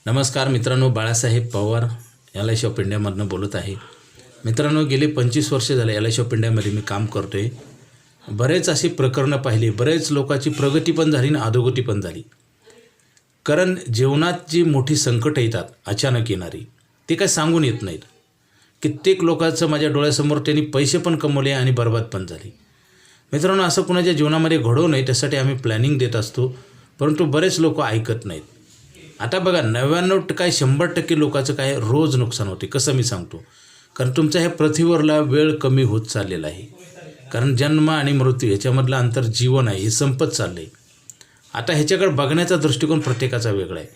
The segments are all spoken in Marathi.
नमस्कार मित्रांनो, बाळासाहेब पवार LIC ऑफ इंडियामधून बोलत आहे. मित्रांनो, गेले 25 वर्ष झाले LIC ऑफ इंडियामध्ये मी काम करतो आहे. बरेच अशी प्रकरणं पाहिली, बरेच लोकांची प्रगती पण झाली आणि अधोगती पण झाली. कारण जीवनात जी मोठी संकट येतात अचानक येणारी, ते काय सांगून येत नाहीत. कित्येक लोकांचं माझ्या डोळ्यासमोर त्यांनी पैसे पण कमवले आणि बर्बाद पण झाले. मित्रांनो, असं कुणाच्या जीवनामध्ये घडू नये त्यासाठी आम्ही प्लॅनिंग देत असतो, परंतु बरेच लोक ऐकत नाहीत. आता बघा, 99 काय 100% लोकांचं काय रोज नुकसान होते. कसं मी सांगतो, कारण तुमच्या ह्या पृथ्वीवरला वेळ कमी होत चाललेला आहे. कारण जन्म आणि मृत्यू ह्याच्यामधलं अंतर जीवन आहे, हे संपत चाललं आहे. आता ह्याच्याकडे बघण्याचा दृष्टिकोन प्रत्येकाचा वेगळा आहे.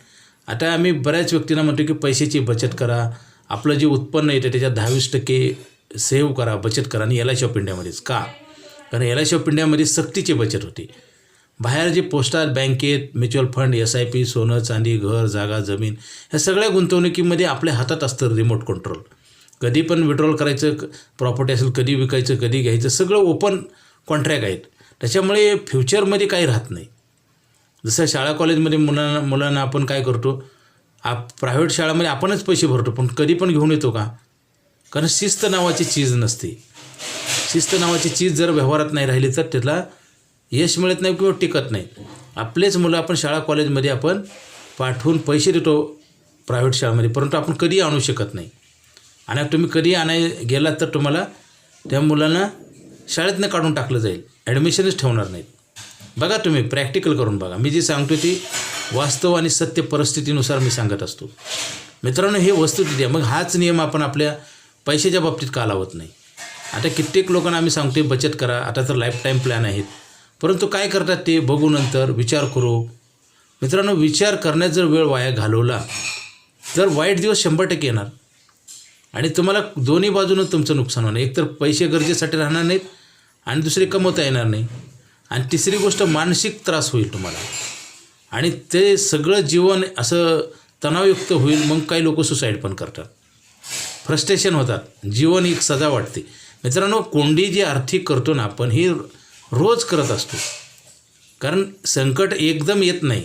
आता आम्ही बऱ्याच व्यक्तींना म्हणतो की पैशाची बचत करा, आपलं जे उत्पन्न येतं त्याच्यात 10-20% सेव्ह करा, बचत करा. आणि LIC ऑफ इंडियामध्येच का? कारण LIC ऑफ इंडियामध्ये सक्तीची बचत होती. बाहेर जे पोस्टात, बँकेत, म्युच्युअल फंड, SIP, सोनं चांदी, घर जागा जमीन, ह्या सगळ्या गुंतवणुकीमध्ये आपल्या हातात असतं रिमोट कंट्रोल. कधी पण विड्रॉल करायचं, प्रॉपर्टी असेल कधी विकायचं, कधी घ्यायचं, सगळं ओपन कॉन्ट्रॅक्ट आहेत. त्याच्यामुळे फ्युचरमध्ये काही राहत नाही. जसं शाळा कॉलेजमध्ये मुलांना आपण काय करतो, प्रायव्हेट शाळामध्ये आपणच पैसे भरतो, पण कधी पण घेऊन येतो का? कारण शिस्त नावाची चीज नसते. शिस्त नावाची चीज जर व्यवहारात नाही राहिली तर त्याला यश मिळत नाही किंवा टिकत नाही. आपलेच मुलं आपण शाळा कॉलेजमध्ये आपण पाठवून पैसे देतो प्रायव्हेट शाळेमध्ये, परंतु आपण कधी आणू शकत नाही. आणि तुम्ही कधी गेलात तर तुम्हाला त्या मुलांना शाळेतनं काढून टाकलं जाईल, ॲडमिशनच ठेवणार नाहीत. बघा, तुम्ही प्रॅक्टिकल करून बघा. मी जी सांगतो ती वास्तव आणि सत्य परिस्थितीनुसार मी सांगत असतो. मित्रांनो, हे वस्तुस्थिती आहे. मग हाच नियम आपण आपल्या पैशाच्या बाबतीत का लावत नाही? आता कित्येक लोकांना आम्ही सांगतो बचत करा, आता तर लाईफ टाईम प्लॅन आहेत, परंतु काय करतात ते बघू, नंतर विचार करू. मित्रांनो, विचार करण्यात जर वेळ वाया घालवला तर वाईट दिवस 100% येणार आणि तुम्हाला दोन्ही बाजूनं तुमचं नुकसान होणार. एक तर पैसे गरजेसाठी राहणार नाहीत आणि दुसरे कमवता येणार नाही, आणि तिसरी गोष्ट मानसिक त्रास होईल तुम्हाला, आणि ते सगळं जीवन असं तणावयुक्त होईल. मग काही लोक सुसाईड पण करतात, फ्रस्ट्रेशन होतात, जीवन एक सजा वाटते. मित्रांनो, कोंडी जी आर्थिक करतो ना आपण, ही रोज करत असतो. कारण संकट एकदम येत नाही,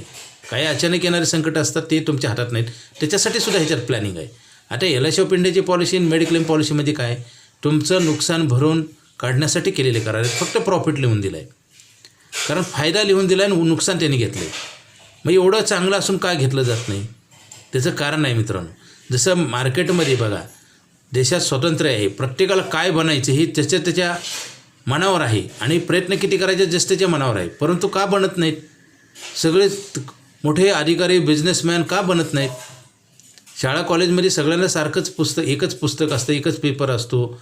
काही अचानक येणारे संकट असतात, ते तुमच्या हातात नाहीत. त्याच्यासाठी सुद्धा ह्याच्यात प्लॅनिंग आहे. आता LIC ऑफ इंडियाची पॉलिसी आणि मेडिक्लेम पॉलिसीमध्ये काय, तुमचं नुकसान भरून काढण्यासाठी केलेले करार आहेत. फक्त प्रॉफिट लिहून दिलं आहे, कारण फायदा लिहून दिला आणि नुकसान त्यांनी घेतलं आहे. मग एवढं चांगलं असून का घेतलं जात नाही? त्याचं कारण आहे मित्रांनो. जसं मार्केटमध्ये बघा, देशात स्वातंत्र्य आहे, प्रत्येकाला काय बनायचं हे त्याच्या मनावर आहे, आणि प्रयत्न किती करायचे जस्ट त्याच्या मनावर आहे. परंतु का बनत नाहीत? सगळे मोठे अधिकारी, बिझनेसमॅन का बनत नाहीत? शाळा कॉलेजमध्ये सगळ्यांना सारखंच एकच पुस्तक असतं, एकच पेपर असतो,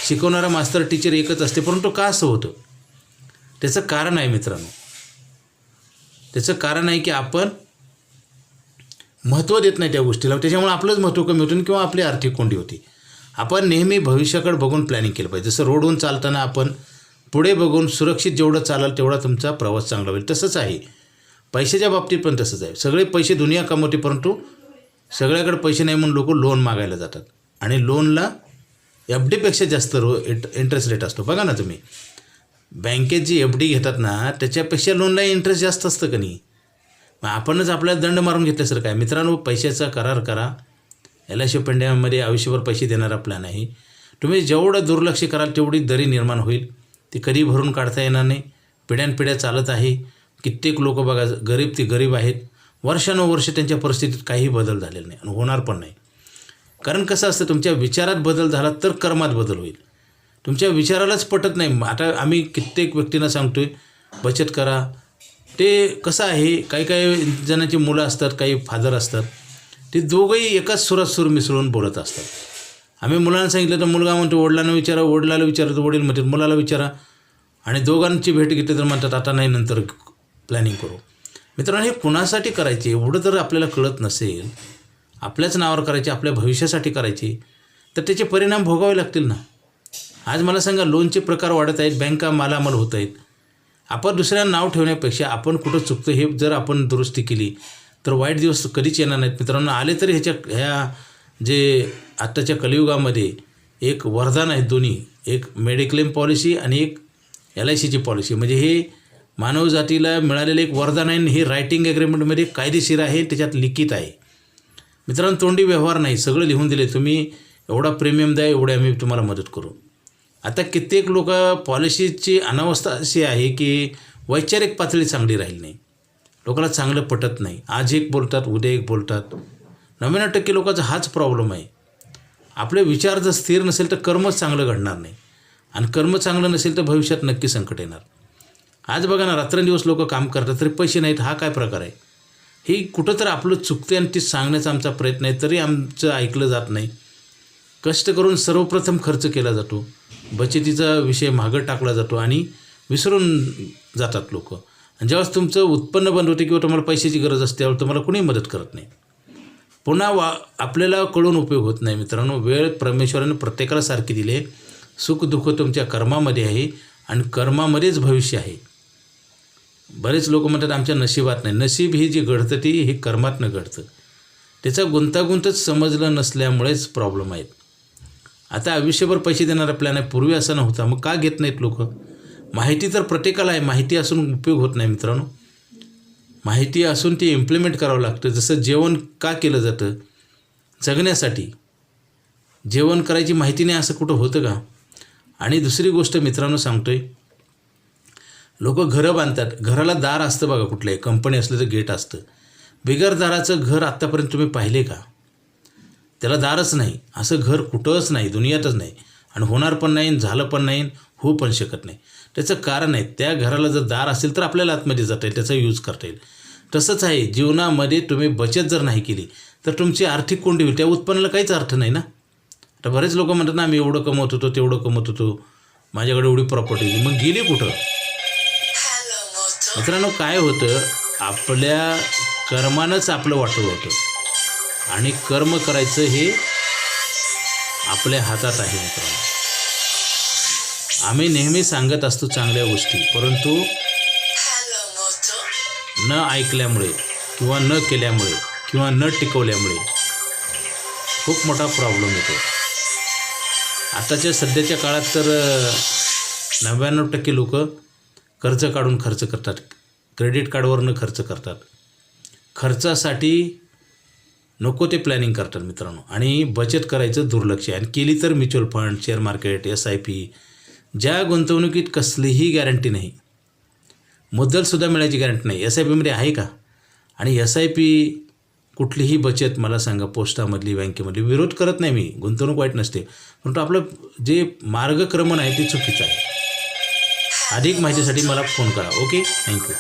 शिकवणारा मास्तर टीचर एकच असते, परंतु का असं होतं? त्याचं कारण आहे मित्रांनो. त्याचं कारण आहे की आपण महत्त्व देत नाही त्या गोष्टीला, त्याच्यामुळे आपलंच महत्त्व कमी होतं किंवा आपली आर्थिक कोंडी होती. आपण नेहमी भविष्याकडे बघून प्लॅनिंग केलं पाहिजे. जसं रोडहून चालताना आपण पुढे बघून सुरक्षित जेवढं चालाल तेवढा तुमचा प्रवास चांगला होईल. तसंच आहे पैशाच्या बाबतीत पण तसंच आहे. सगळे पैसे दुनिया कमवते, परंतु सगळ्याकडे पैसे नाही म्हणून लोक लोन मागायला जातात, आणि लोनला FDपेक्षा जास्त इंटरेस्ट रेट असतो. बघा ना तुम्ही, बँकेत जी FD घेतात ना त्याच्यापेक्षा लोनला इंटरेस्ट जास्त असतं का नाही? मग आपणच आपल्याला दंड मारून घेतल्यासारखं आहे. मित्रांनो, पैशाचा करार करा. LIC ऑफ इंडियामध्ये आयुष्यभर पैसे देणारा प्लॅन आहे. तुम्ही जेवढं दुर्लक्ष कराल तेवढी दरी निर्माण होईल, ती कधी भरून काढता येणार नाही. पिढ्यानपिढ्या चालत आहे. कित्येक लोक बघा, गरीब ते गरीब आहेत, वर्षानुवर्ष त्यांच्या परिस्थितीत काही बदल झालेला नाही आणि होणार पण नाही. कारण कसं असतं, तुमच्या विचारात बदल झाला तर कर्मात बदल होईल. तुमच्या विचारालाच पटत नाही. आता आम्ही कित्येक व्यक्तींना सांगतोय बचत करा. ते कसं आहे, काही जणांची मुलं असतात, काही फादर असतात, ते दोघंही एकाच सुरात सूर मिसळून बोलत असतात. आम्ही मुलांना सांगितलं तर मुलगा म्हणतो वडिलांना विचारा, वडिलाला विचारा तर वडील म्हणतात मुलाला विचारा, आणि दोघांची भेट घेतली तर म्हणतात आता नाही, नंतर प्लॅनिंग करू. मित्रांनो, हे कुणासाठी करायचे एवढं तर आपल्याला कळत नसेल, आपल्याच नावावर करायचे, आपल्या भविष्यासाठी करायचे, तर त्याचे परिणाम भोगावे लागतील ना. आज मला सांगा, लोनचे प्रकार वाढत आहेत, बँका मालामाल होत आहेत. आपण दुसऱ्यांना नाव ठेवण्यापेक्षा आपण कुठं चुकतो हे जर आपण दुरुस्ती केली तर वाईट दिवस कधीच येणार नाहीत. मित्रांनो, आले तरी ह्या जे आत्ताच्या कलियुगामध्ये एक वरदान आहेत दोन्ही, एक मेडिक्लेम पॉलिसी आणि एक LICची पॉलिसी. म्हणजे हे मानवजातीला मिळालेलं एक वरदान आहे. हे रायटिंग ॲग्रीमेंटमध्ये कायदेशीर आहे, त्याच्यात लिखित आहे. मित्रांनो, तोंडी व्यवहार नाही, सगळं लिहून दिले, तुम्ही एवढा प्रीमियम द्या, एवढे आम्ही तुम्हाला मदत करू. आता कित्येक लोक पॉलिसीची अनावस्था अशी आहे की वैचारिक पातळी चांगली राहील नाही, लोकांना चांगलं पटत नाही. आज एक बोलतात, उद्या एक बोलतात. 99% लोकांचा हाच प्रॉब्लेम आहे. आपले विचार जर स्थिर नसेल तर कर्मच चांगलं घडणार नाही, आणि कर्म चांगलं नसेल तर भविष्यात नक्की संकट येणार. आज बघा ना, रात्रंदिवस लोक काम करतात तरी पैसे नाहीत. हा काय प्रकार आहे? ही कुठं तर आपलं चुकते आणि ती सांगण्याचा आमचा प्रयत्न आहे, तरी आमचं ऐकलं जात नाही. कष्ट करून सर्वप्रथम खर्च केला जातो, बचतीचा विषय मागं टाकला जातो आणि विसरून जातात लोक. आणि ज्यावेळेस तुमचं उत्पन्न बंद होते किंवा तुम्हाला पैशाची गरज असते त्यावेळेस तुम्हाला कुणीही मदत करत नाही. पुन्हा आपल्याला कळून उपयोग होत नाही. मित्रांनो, वेळ परमेश्वराने प्रत्येकाला सारखी दिली आहे. सुख दुःख तुमच्या कर्मामध्ये आहे आणि कर्मामध्येच भविष्य आहे. बरेच लोक म्हणतात आमच्या नशिबात नाही. नशीब ही जी घडतं ती हे कर्मातनं घडतं. त्याचा गुंतागुंतच समजलं नसल्यामुळेच प्रॉब्लेम आहेत. आता आयुष्यभर पैसे देणारा प्लॅन आहे, पूर्वी असं नव्हता. मग का घेत नाहीत लोक? माहिती तर प्रत्येकाला आहे, माहिती असून उपयोग होत नाही. मित्रांनो, माहिती असून ती इम्प्लिमेंट करावं लागतं. जसं जेवण का केलं जातं? जगण्यासाठी. जेवण करायची माहिती नाही असं कुठं होतं का? आणि दुसरी गोष्ट मित्रांनो सांगतोय, लोक घरं बांधतात, घराला दार असतं बघा, कुठलंही कंपनी असलं तर गेट असतं. बिगर दाराचं घर आत्तापर्यंत तुम्ही पाहिले का? त्याला दारच नाही, असं घर कुठंच नाही, दुनियातच नाही, आणि होणार पण नाही, झालं पण नाही, होऊ पण शकत नाही. त्याचं कारण आहे, त्या घराला जर दार असेल तर आपल्याला आतमध्ये जाता येईल, त्याचा यूज करता येईल. तसंच आहे जीवनामध्ये, तुम्ही बचत जर नाही केली तर तुमची आर्थिक कोंडी होईल, त्या उत्पन्नाला काहीच अर्थ नाही ना. आता बरेच लोक म्हणतात ना, आम्ही एवढं कमवत होतो, तेवढं कमवत होतो, माझ्याकडे एवढी प्रॉपर्टी होती, मग गेली कुठं? मित्रांनो, काय होतं, आपल्या कर्मानंच आपलं वाटोळं होतं, आणि कर्म करायचं हे आपल्या हातात आहे. मित्रांनो, आम्ही नेहमी सांगत असतो चांगल्या गोष्टी, परंतु न ऐकल्यामुळे किंवा न केल्यामुळे किंवा न टिकवल्यामुळे खूप मोठा प्रॉब्लेम येतो. आताच्या सध्याच्या काळात तर 99% लोक कर्ज काढून खर्च करतात, क्रेडिट कार्डवरनं खर्च करतात, खर्चासाठी नको ते प्लॅनिंग करतात. मित्रांनो, आणि बचत करायचं दुर्लक्ष आहे. आणि केली तर mutual fund, share market, SIP, ज्या गुंतवणुकीत कसलीही गॅरंटी नाही, मुद्दलसुद्धा मिळायची गॅरंटी नाही. SIPमध्ये आहे का? आणि SIP कुठलीही बचत मला सांगा, पोस्टामधली, बँकेमधली, विरोध करत नाही मी, गुंतवणूक वाईट नसते, परंतु आपलं जे मार्गक्रमण आहे ते चुकीचं आहे. अधिक माहितीसाठी मला फोन करा. Okay, thank you.